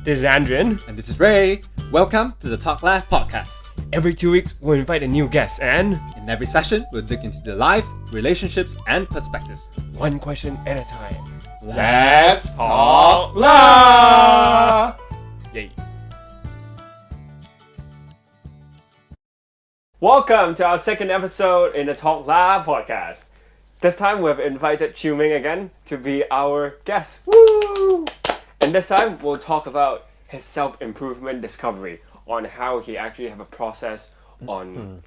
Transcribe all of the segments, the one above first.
This is Andrian. And this is Ray. Welcome to the Talk Lab podcast. Every 2 weeks, we'll invite a new guest and In every session, we'll dig into their life, relationships, and perspectives. one question at a time. Let's Talk Lab! Yay. Welcome to our second episode in the Talk Lab podcast. This time we've invited Meng again to be our guest. Woo! And this time we'll talk about his self-improvement discovery on how he actually have a process on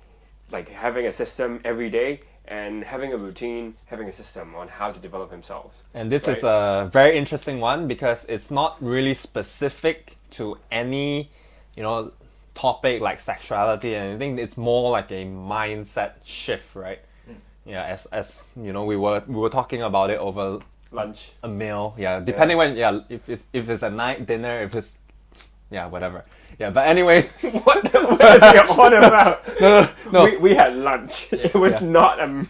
like having a system every day and having a routine, having a system on how to develop himself. And this is a very interesting one because it's not really specific to any, topic like sexuality and anything. It's more like a mindset shift, right? Yeah, as we were talking about it over Lunch. a meal. Yeah, depending when. Yeah, if it's a night dinner, if it's whatever. Yeah, but anyway, What is he on about? no. We had lunch. It was not a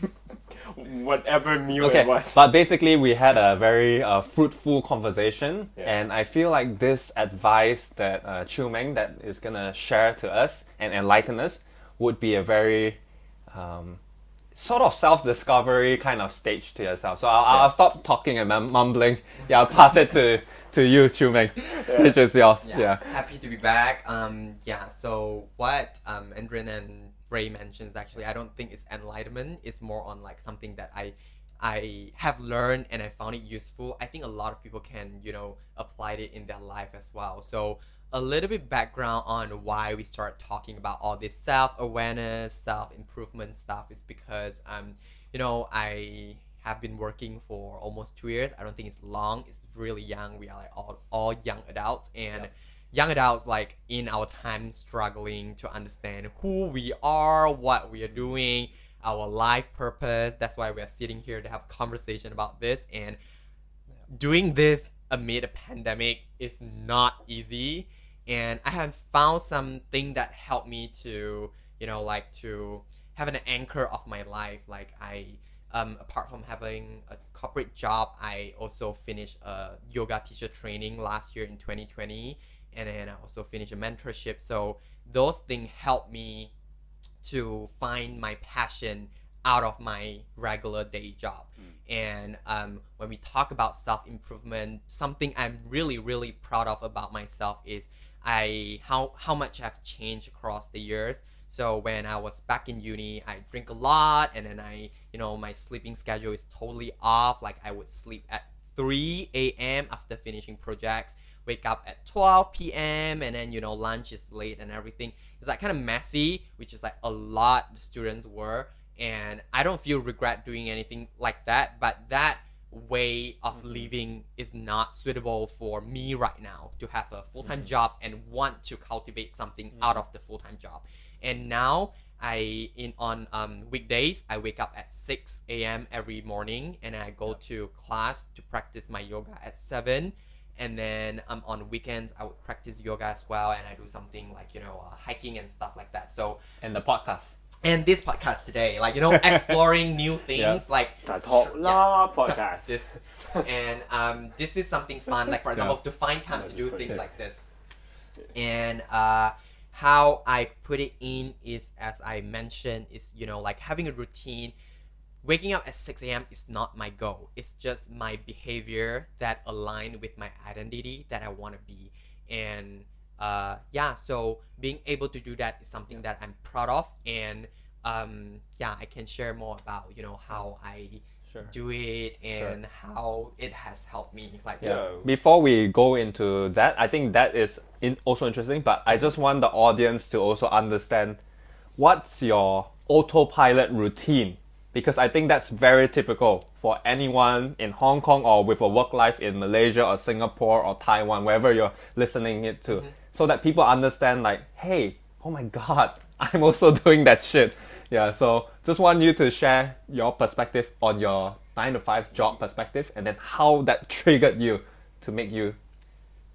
whatever meal Okay, it was. but basically we had a very fruitful conversation, Yeah. and I feel like this advice that Meng that is gonna share to us and enlighten us would be a very sort of self-discovery kind of stage to yourself. So I'll stop talking and mumbling. Yeah, I'll pass it to you, Meng. Stage is yours. Yeah. Happy to be back. So what Andrin and Ray mentions, actually, I don't think it's enlightenment. It's more on like something that I have learned and I found it useful. I think a lot of people can, apply it in their life as well. So a little bit background on why we start talking about all this self-awareness, self-improvement stuff is because, I have been working for almost 2 years. I don't think it's long. It's really young. We are like all young adults, and young adults like in our time struggling to understand who we are, what we are doing, our life purpose. That's why we are sitting here to have a conversation about this. And doing this amid a pandemic is not easy. And I have found something that helped me to, to have an anchor of my life. Like apart from having a corporate job, I also finished a yoga teacher training last year in 2020. And then I also finished a mentorship. So those things help me to find my passion out of my regular day job. And when we talk about self-improvement, something I'm really, really proud of about myself is how much I've changed across the years. So when I was back in uni, I drink a lot, and then my sleeping schedule is totally off. Like I would sleep at 3 a.m. after finishing projects, wake up at 12 p.m. and then lunch is late and everything. It's like kind of messy, which is like a lot of students were, and I don't feel regret doing anything like that, but that way of living is not suitable for me right now, to have a full-time job and want to cultivate something out of the full-time job. And now on weekdays, I wake up at 6 a.m. every morning, and I go to class to practice my yoga at 7. And then on weekends, I would practice yoga as well, and I do something like, hiking and stuff like that. So, And the podcast. and this podcast today, like, exploring new things, like The Talk Lab podcast. this. And this is something fun, like for example, to find time to do things like this. And how I put it in is, as I mentioned, is, like having a routine. Waking up at 6 a.m. is not my goal. It's just my behavior that align with my identity that I want to be. And so being able to do that is something that I'm proud of. And I can share more about, how I do it and how it has helped me. Before we go into that, I think that is also interesting, but I just want the audience to also understand what's your autopilot routine, because I think that's very typical for anyone in Hong Kong or with a work life in Malaysia or Singapore or Taiwan, wherever you're listening it to, so that people understand like, hey, oh my God, I'm also doing that shit. Yeah, so just want you to share your perspective on your 9-to-5 job perspective, and then how that triggered you to make you.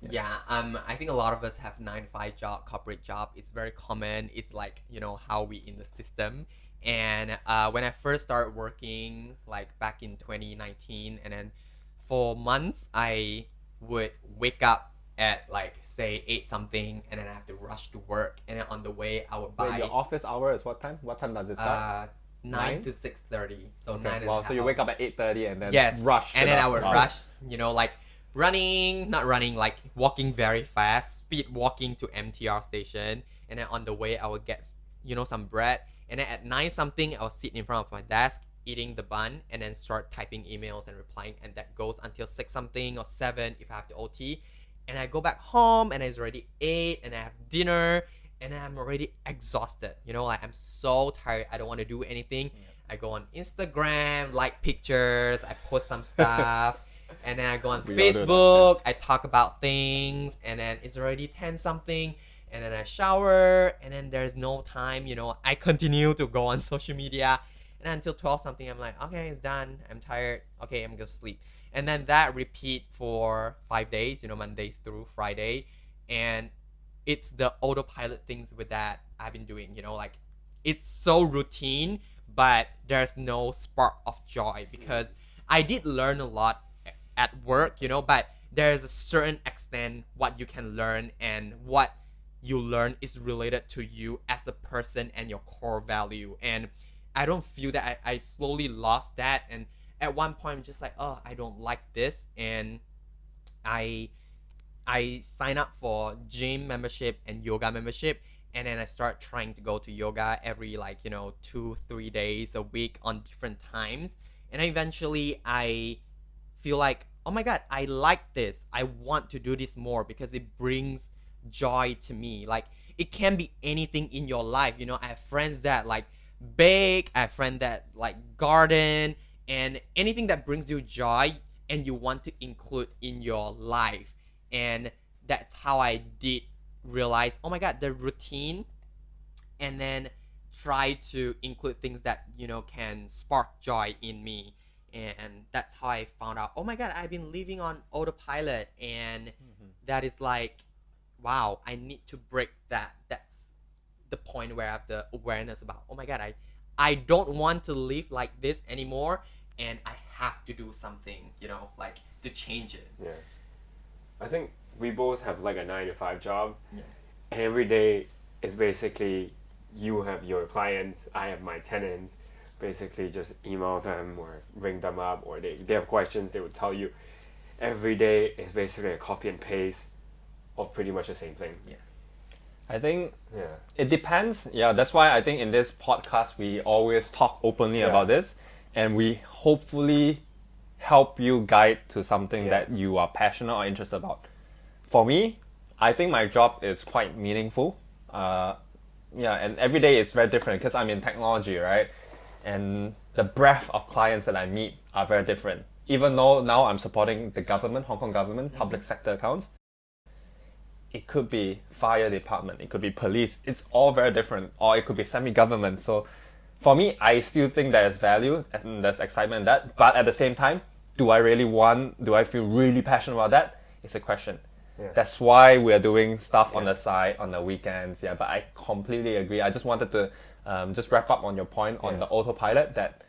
I think a lot of us have 9-to-5 job, corporate job. It's very common. It's like, how we in the system. And when I first started working, like back in 2019, and then for months I would wake up at like say 8 something, and then I have to rush to work, and then on the way I would Wait, buy your office hour is what time? What time does it start? 9 to 6:30. So Okay. 9 and a Wow, half so you wake up hours. at 8:30 and then Yes, rush. and to then the- I would wow. rush, like not running, like walking very fast, speed walking to MTR station, and then on the way I would get some bread, and then at 9 something I'll sit in front of my desk eating the bun, and then start typing emails and replying, and that goes until 6 something or 7 if I have to OT, and I go back home and it's already 8, and I have dinner, and I'm already exhausted. Like I'm so tired. I don't want to do anything. I go on Instagram, like pictures, I post some stuff, and then I go on We all do that, Facebook, I talk about things, and then it's already 10 something, and then I shower, and then there's no time, I continue to go on social media, and until 12 something, I'm like, okay, it's done, I'm tired, okay, I'm gonna sleep. And then that repeat for 5 days, Monday through Friday, and it's the autopilot things with that I've been doing, like it's so routine, but there's no spark of joy, because I did learn a lot at work, but there's a certain extent what you can learn, and what you learn is related to you as a person and your core value. And I don't feel that I slowly lost that, and at one point I'm just like, oh, I don't like this, and I sign up for gym membership and yoga membership, and then I start trying to go to yoga every 2-3 days a week on different times, and eventually I feel like, oh my god, I like this, I want to do this more, because it brings joy to me. Like it can be anything in your life. I have friends that like bake, I have friends that like garden, and anything that brings you joy and you want to include in your life. And that's how I did realize, oh my god, the routine, and then try to include things that can spark joy in me. And that's how I found out, oh my god, I've been living on autopilot, and that is like, wow, I need to break that. That's the point where I have the awareness about, oh my god, I don't want to live like this anymore, and I have to do something, like to change it. Yeah. I think we both have like a 9 to 5 job. Yes. And every day is basically you have your clients, I have my tenants. Basically just email them or ring them up, or they have questions, they would tell you. Every day is basically a copy and paste of pretty much the same thing. Yeah. I think Yeah. it depends. Yeah, that's why I think in this podcast we always talk openly Yeah. about this, and we hopefully help you guide to something Yeah. that you are passionate or interested about. For me, I think my job is quite meaningful. And every day it's very different because I'm in technology, right? And the breadth of clients that I meet are very different. Even though now I'm supporting the government, Hong Kong government, public sector accounts, it could be fire department, it could be police, it's all very different, or it could be semi-government. So for me, I still think there's value and there's excitement in that, but at the same time, do I feel really passionate about that? It's a question. Yeah. That's why we're doing stuff on the side, on the weekends, but I completely agree. I just wanted to just wrap up on your point on the autopilot, that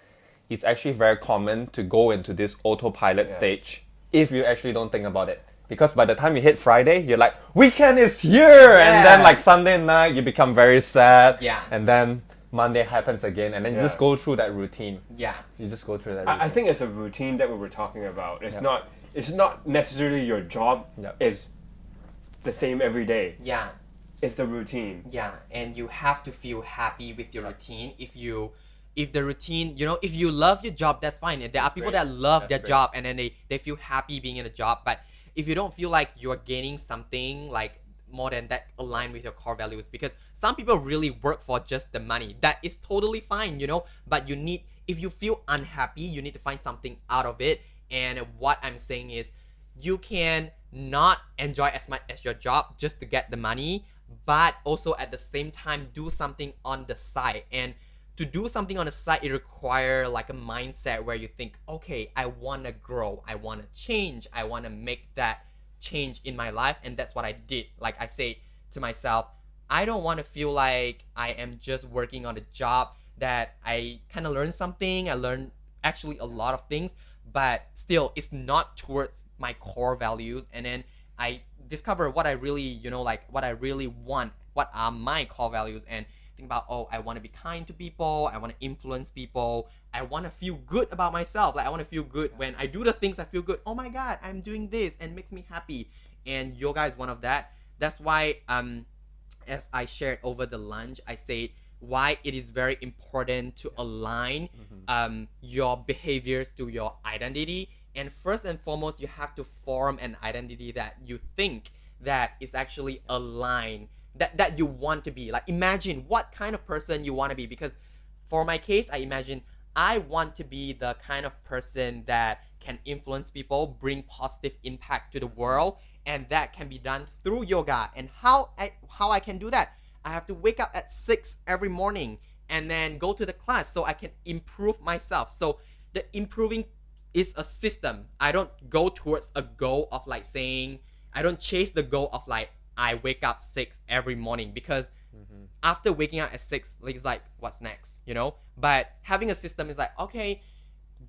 it's actually very common to go into this autopilot stage if you actually don't think about it. Because by the time you hit Friday, you're like, weekend is here! And then like Sunday night, you become very sad. Yeah. And then Monday happens again, and then you just go through that routine. Yeah. You just go through that routine. I think it's a routine that we were talking about. It's not necessarily your job is the same every day. Yeah. It's the routine. Yeah, and you have to feel happy with your routine. If the routine, if you love your job, that's fine. There are people great. that love That's their great. job, and then they feel happy being in a job. But if you don't feel like you're gaining something like more than that aligned with your core values, because some people really work for just the money, that is totally fine, but if you feel unhappy, you need to find something out of it. And what I'm saying is, you can not enjoy as much as your job just to get the money, but also at the same time do something on the side. And to do something on the side, it requires like a mindset where you think, okay, I want to grow, I want to change, I want to make that change in my life. And that's what I did. Like I say to myself, I don't want to feel like I am just working on a job that I kind of learn something, I learned actually a lot of things, but still it's not towards my core values. And then I discover what I really, like what I really want, what are my core values, and think about, oh, I want to be kind to people, I want to influence people, I want to feel good about myself. Like I want to feel good when I do the things I feel good. Oh my god, I'm doing this and it makes me happy. And yoga is one of that. That's why as I shared over the lunch, I said why it is very important to align your behaviors to your identity. And first and foremost, you have to form an identity that you think that is actually aligned, that you want to be. Like imagine what kind of person you want to be, because for my case, I imagine I want to be the kind of person that can influence people, bring positive impact to the world, and that can be done through yoga. And how I can do that? I have to wake up at 6 every morning and then go to the class so I can improve myself. So the improving is a system. I don't go towards a goal of like saying, I don't chase the goal of like I wake up 6 every morning, because after waking up at 6, it's like what's next, But having a system is like, okay,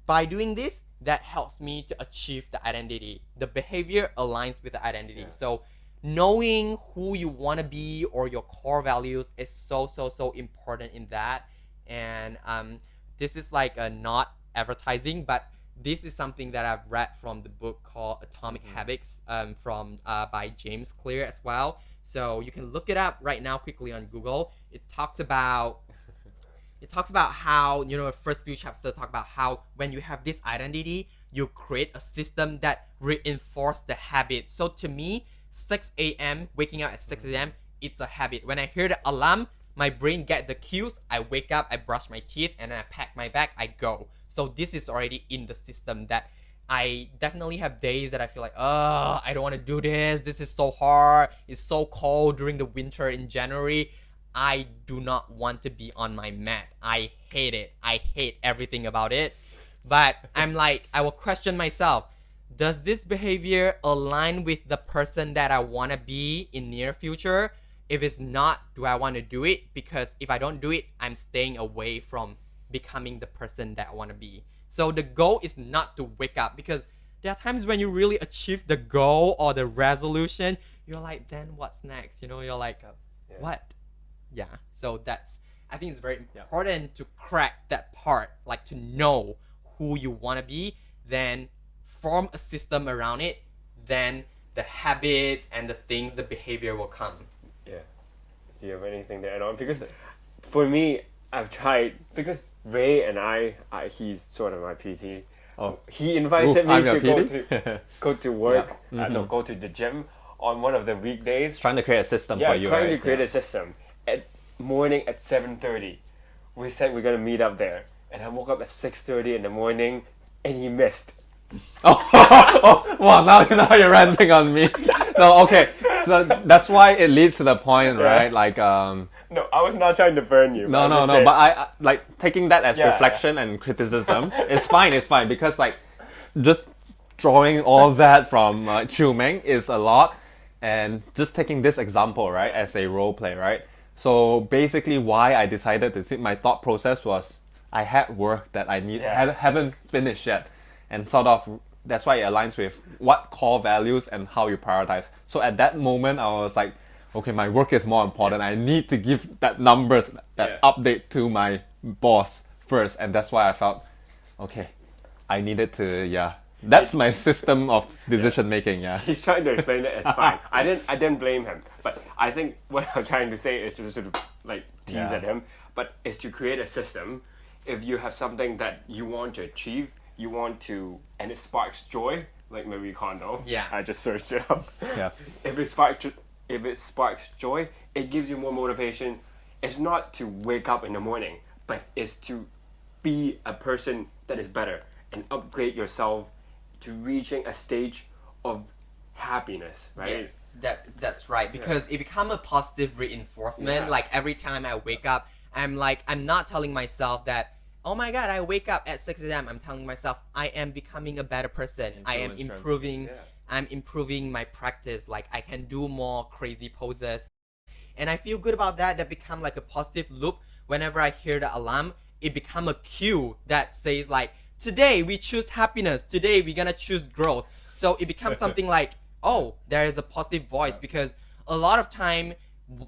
by doing this, that helps me to achieve the identity. The behavior aligns with the identity. So knowing who you want to be or your core values is so important in that. And this is like not advertising, but this is something that I've read from the book called Atomic Habits from by James Clear as well. So you can look it up right now quickly on Google. It talks about how, the first few chapters talk about how when you have this identity, you create a system that reinforce the habit. So to me, 6 a.m., waking up at 6 a.m., it's a habit. When I hear the alarm, my brain get the cues, I wake up, I brush my teeth, and then I pack my bag, I go. So this is already in the system. That I definitely have days that I feel like, I don't want to do this. This is so hard. It's so cold during the winter in January. I do not want to be on my mat. I hate it. I hate everything about it. But I'm like, I will question myself. Does this behavior align with the person that I want to be in near future? If it's not, do I want to do it? Because if I don't do it, I'm staying away from becoming the person that I want to be. So the goal is not to wake up, because there are times when you really achieve the goal or the resolution, you're like, then what's next? You're like, what? Yeah. So I think it's very important to crack that part, like to know who you want to be, then form a system around it, then the habits and the things, the behavior will come. Yeah. Do you have anything to add on? Because for me, I've tried, because Ray and I he's sort of my PT. Oh. He invited me to go to work, go to the gym on one of the weekdays. Trying to create a system for you, trying to create a system. At morning at 7:30, we said we're gonna meet up there, and I woke up at 6:30 in the morning, and he missed. Wow! Now you're ranting on me. No, okay. So that's why it leads to the point, right? Like No, I was not trying to burn you. No. But I like taking that as reflection and criticism. It's fine. Because like just drawing all that from Meng is a lot, and just taking this example, right, as a role play, right. So basically, why I decided to my thought process was I had work that I haven't finished yet, and sort of that's why it aligns with what core values and how you prioritize. So at that moment, I was like, okay, my work is more important. I need to give that numbers, that update to my boss first, and that's why I felt, okay, I needed to, that's my system of decision making. He's trying to explain it as fine. I didn't blame him, but I think what I'm trying to say is just to like tease at him, but is to create a system. If you have something that you want to achieve, and it sparks joy, like Marie Kondo. Yeah. I just searched it up. Yeah. If it sparks joy, it gives you more motivation. It's not to wake up in the morning, but it's to be a person that is better and upgrade yourself to reaching a stage of happiness, right? Yes, that's right. Because it becomes a positive reinforcement. Like every time I wake up, I'm not telling myself that, oh my god, I wake up at 6 a.m. I'm telling myself I am becoming a better person. I am improving. I'm improving my practice. Like I can do more crazy poses, and I feel good about that. That become like a positive loop. Whenever I hear the alarm, it become a cue that says like, today we choose happiness. Today we're gonna choose growth. So it becomes something like, oh, there is a positive voice, because a lot of time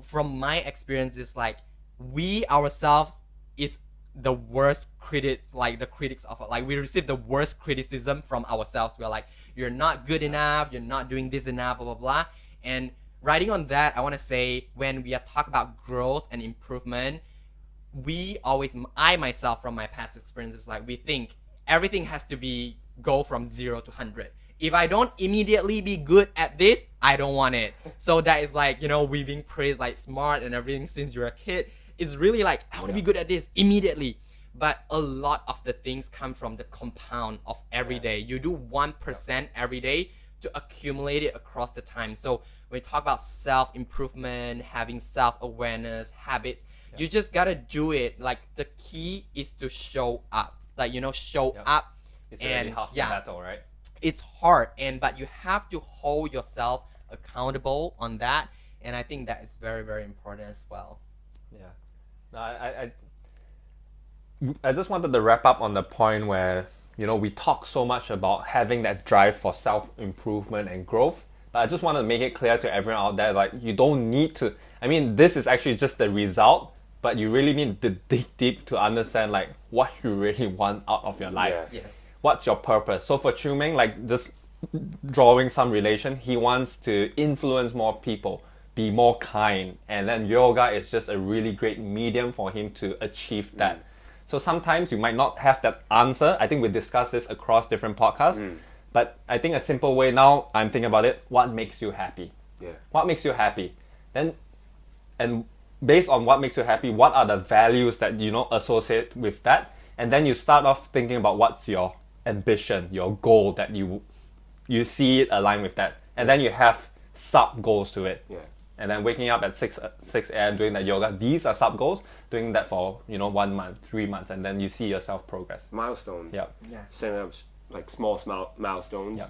from my experience is like we ourselves is the worst critics, like the critics of, like we receive the worst criticism from ourselves. We're like, you're not good enough, you're not doing this enough, blah blah blah. And riding on that, I want to say, when we are talking about growth and improvement, we always, I myself from my past experiences, like we think everything has to be go from 0 to 100. If I don't immediately be good at this, I don't want it. So that is like, you know, we being praised like smart and everything since you're a kid. It's really like, I want to be good at this immediately. But a lot of the things come from the compound of every day. You do 1% every day to accumulate it across the time. So when we talk about self-improvement, having self-awareness, habits, you just gotta do it. Like the key is to show up. Like, you know, show up. It's already half the battle, right? It's hard, but you have to hold yourself accountable on that. And I think that is very, very important as well. Yeah. No, I just wanted to wrap up on the point where, you know, we talk so much about having that drive for self-improvement and growth, but I just want to make it clear to everyone out there, like, you don't need to, I mean, this is actually just the result, but you really need to dig deep to understand, like, what you really want out of your life. Yeah. Yes. What's your purpose? So for Meng, like, just drawing some relation, he wants to influence more people, be more kind, and then yoga is just a really great medium for him to achieve that. So sometimes you might not have that answer. I think we discussed this across different podcasts, but I think a simple way now, I'm thinking about it, what makes you happy? Yeah. What makes you happy? Then, and based on what makes you happy, what are the values that, you know, associate with that? And then you start off thinking about what's your ambition, your goal, that you see it align with that. And then you have sub goals to it. Yeah. And then waking up at 6 a.m. doing that yoga, these are sub goals, doing that for, you know, 1 month, 3 months, and then you see yourself progress. Milestones. Yeah. Setting up like small milestones. Yeah.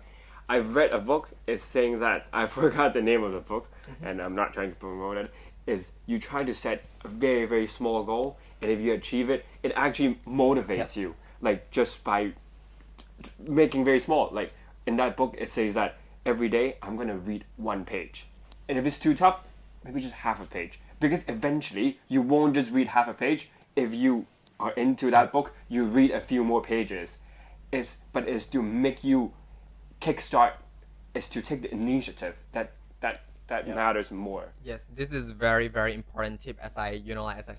I've read a book. It's saying that, I forgot the name of the book, and I'm not trying to promote it. Is you try to set a very, very small goal, and if you achieve it, it actually motivates you. Like just by making very small. Like in that book, it says that every day I'm gonna read 1 page, and if it's too tough, maybe just half a page. Because eventually you won't just read half a page. If you are into that book, you read a few more pages. But it's to make you kickstart. It's to take the initiative that matters more. Yes, this is very, very important tip. As I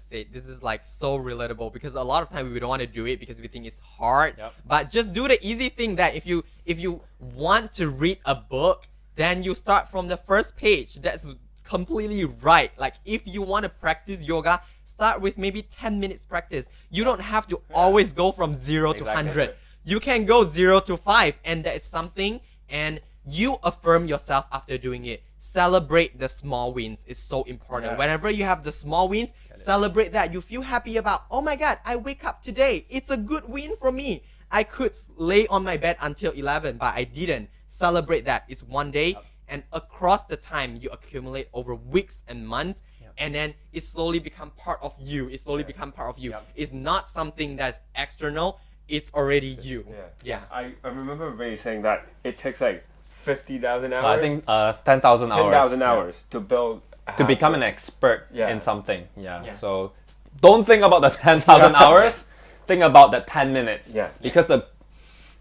said, this is like so relatable, because a lot of time we don't want to do it because we think it's hard. Yep. But just do the easy thing, that if you want to read a book, then you start from the first page. That's completely right. Like if you want to practice yoga, start with maybe 10 minutes practice. You don't have to always go from 0 to 100. You can go 0 to 5, and that is something, and you affirm yourself after doing it. Celebrate the small wins. It's so important. Yeah. Whenever you have the small wins, celebrate that. You feel happy about, oh my god, I wake up today. It's a good win for me. I could lay on my bed until 11, but I didn't. Celebrate that. It's one day, and across the time you accumulate over weeks and months, and then it slowly become part of you. It slowly become part of you. It's not something that's external. It's already you. Yeah. I remember Ray saying that it takes like 50,000 hours. I think 10,000 hours. 10,000 hours to build. To become an expert Yeah. in something. So don't think about the 10,000 hours. Think about the 10 minutes. Yeah. Because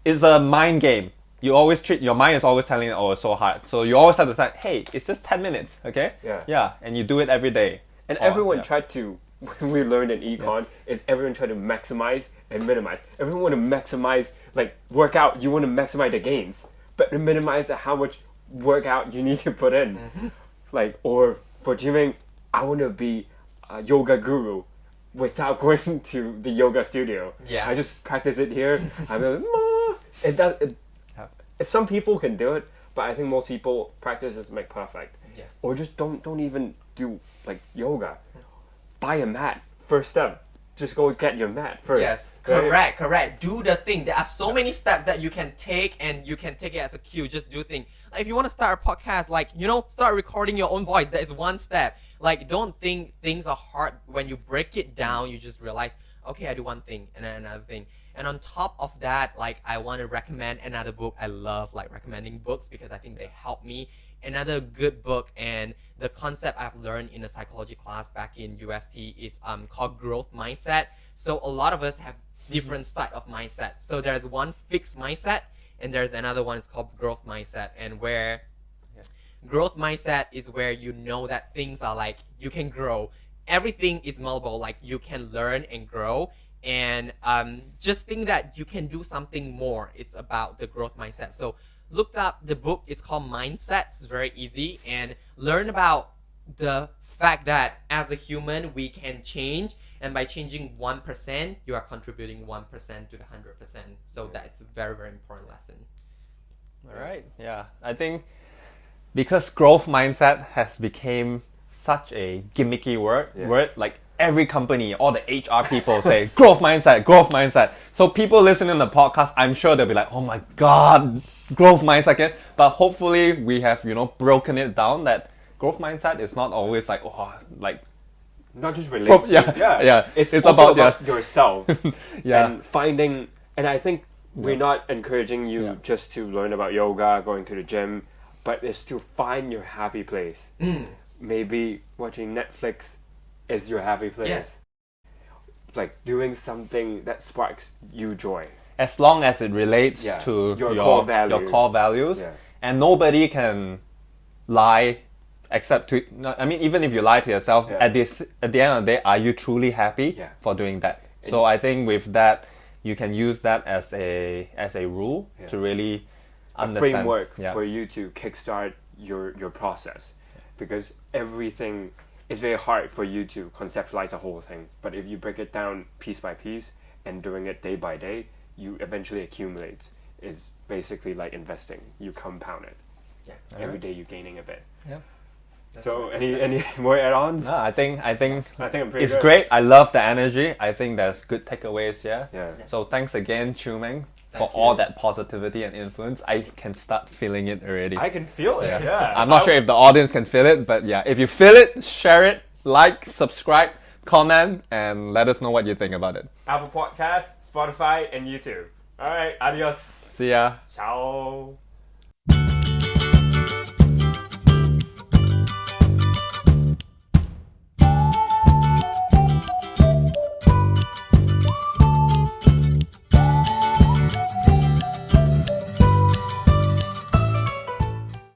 it's a mind game. You always treat, your mind is always telling you, oh, it's so hard. So you always have to say, hey, it's just 10 minutes, okay? Yeah. And you do it every day. And everyone tried to, when we learned in econ, is everyone tried to maximize and minimize. Everyone want to maximize, like workout, you want to maximize the gains, but minimize how much workout you need to put in. Like, or for Meng, I want to be a yoga guru without going to the yoga studio. Yeah. I just practice it here. I'm like, some people can do it, but I think most people practice is make perfect. Yes. Or just don't even do like yoga. Buy a mat. First step. Just go get your mat first. Yes, right? correct. Do the thing. There are so many steps that you can take, and you can take it as a cue. Just do thing. Like if you want to start a podcast, like, you know, start recording your own voice. That is one step. Like, don't think things are hard. When you break it down, you just realize, okay, I do one thing and then another thing. And on top of that, like I want to recommend another book. I love like recommending books because I think they help me. Another good book, and the concept I've learned in a psychology class back in UST is called growth mindset. So a lot of us have different side of mindset. So there's one fixed mindset, and there's another one is called growth mindset, and where growth mindset is where you know that things are like you can grow. Everything is malleable, like you can learn and grow, and just think that you can do something more. It's about the growth mindset. So look up the book. It's called Mindsets. It's very easy, and learn about the fact that as a human we can change, and by changing 1%, you are contributing 1% to the 100%. So that's a very, very important lesson. All right. Yeah, I think because growth mindset has become such a gimmicky word, like every company, all the HR people say growth mindset, growth mindset. So people listening to the podcast, I'm sure they'll be like, oh my God, growth mindset again. But hopefully we have, broken it down that growth mindset is not always like, not just related. Yeah. It's also about yourself. Yeah. And finding, and I think we're not encouraging you just to learn about yoga, going to the gym, but it's to find your happy place. Maybe watching Netflix is your happy place. Yes. Like doing something that sparks you joy. As long as it relates to your core values. Yeah. And nobody can lie except to, I mean, even if you lie to yourself, at the end of the day, are you truly happy for doing that? So I think with that, you can use that as a rule to really understand. A framework for you to kickstart your process. Because everything, it's very hard for you to conceptualize the whole thing. But if you break it down piece by piece and doing it day by day, you eventually accumulate. It's basically like investing. You compound it. Yeah. Every day you're gaining a bit. Yeah. So any more add-ons? No, I think I'm pretty it's good. great. I love the energy. I think there's good takeaways here. Yeah. So thanks again, Meng, for Thank you. all that positivity and influence. I can start feeling it already. I can feel it. Yeah. I'm not sure if the audience can feel it, but yeah, if you feel it, share it, like, subscribe, comment, and let us know what you think about it. Apple Podcasts, Spotify, and YouTube. All right. Adios. See ya. Ciao.